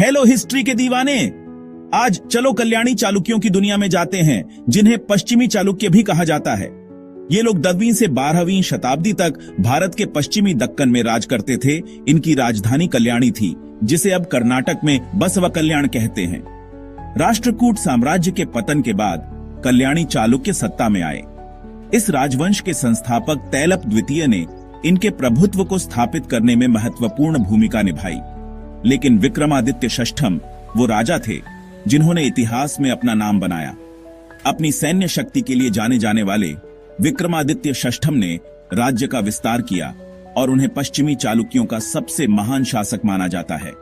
Hello history के दीवाने, आज चलो कल्याणी चालुक्यों की दुनिया में जाते हैं, जिन्हें पश्चिमी चालुक्य भी कहा जाता है। ये लोग 10वीं से 12वीं शताब्दी तक भारत के पश्चिमी दक्कन में राज करते थे। इनकी राजधानी कल्याणी थी, जिसे अब कर्नाटक में बसव कल्याण कहते हैं। राष्ट्रकूट साम्राज्य के पतन के बाद कल्याणी चालुक्य सत्ता में आए। इस राजवंश के संस्थापक तैलप द्वितीय ने इनके प्रभुत्व को स्थापित करने में महत्वपूर्ण भूमिका निभाई। लेकिन विक्रमादित्य षष्ठम वो राजा थे जिन्होंने इतिहास में अपना नाम बनाया। अपनी सैन्य शक्ति के लिए जाने जाने वाले विक्रमादित्य षष्ठम ने राज्य का विस्तार किया और उन्हें पश्चिमी चालुक्यों का सबसे महान शासक माना जाता है।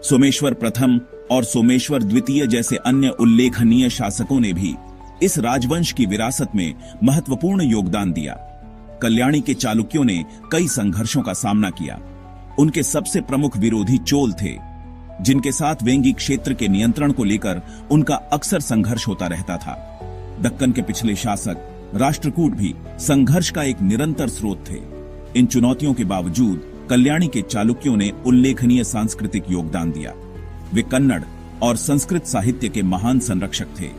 सोमेश्वर प्रथम और सोमेश्वर द्वितीय जैसे अन्य उल्लेखनीय शासकों ने भी इस राजवंश की विरासत में महत्वपूर्ण योगदान दिया। कल्याणी के चालुक्यों ने कई संघर्षों का सामना किया। उनके सबसे प्रमुख विरोधी चोल थे, जिनके साथ वेंगी क्षेत्र के नियंत्रण को लेकर उनका अक्सर संघर्ष होता रहता था। दक्कन के पिछले शासक राष्ट्रकूट भी संघर्ष का एक निरंतर स्रोत थे। इन चुनौतियों के बावजूद कल्याणी के चालुक्यों ने उल्लेखनीय सांस्कृतिक योगदान दिया। वे कन्नड़ और संस्कृत साहित्य के महान संरक्षक थे।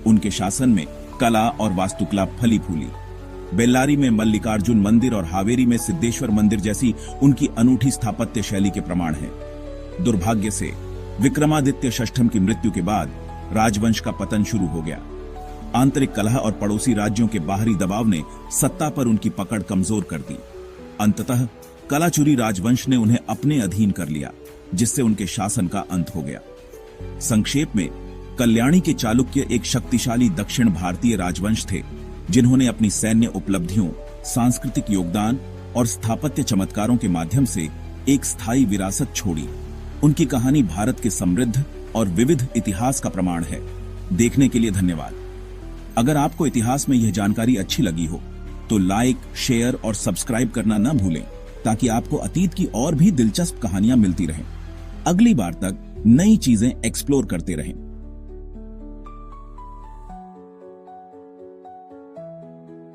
उनके शासन में कला और वास्तुकला फली फूली। बेल्लारी में मल्लिकार्जुन मंदिर और हावेरी में सिद्धेश्वर मंदिर जैसी उनकी अनूठी स्थापत्य शैली के प्रमाण हैं। दुर्भाग्य से विक्रमादित्य षष्ठम की मृत्यु के बाद राजवंश का पतन शुरू हो गया। आंतरिक कलह और पड़ोसी राज्यों के बाहरी दबाव ने सत्ता पर उनकी पकड़ कमजोर कर दी। अंततः कलाचुरी राजवंश ने उन्हें अपने अधीन कर लिया, जिससे उनके शासन का अंत हो गया। संक्षेप में, कल्याणी के चालुक्य एक शक्तिशाली दक्षिण भारतीय राजवंश थे, जिन्होंने अपनी सैन्य उपलब्धियों, सांस्कृतिक योगदान और स्थापत्य चमत्कारों के माध्यम से एक स्थायी विरासत छोड़ी। उनकी कहानी भारत के समृद्ध और विविध इतिहास का प्रमाण है। देखने के लिए धन्यवाद। अगर आपको इतिहास में यह जानकारी अच्छी लगी हो तो लाइक, शेयर और सब्सक्राइब करना न भूलें, ताकि आपको अतीत की और भी दिलचस्प कहानियां मिलती रहें। अगली बार तक नई चीजें एक्सप्लोर करते रहें।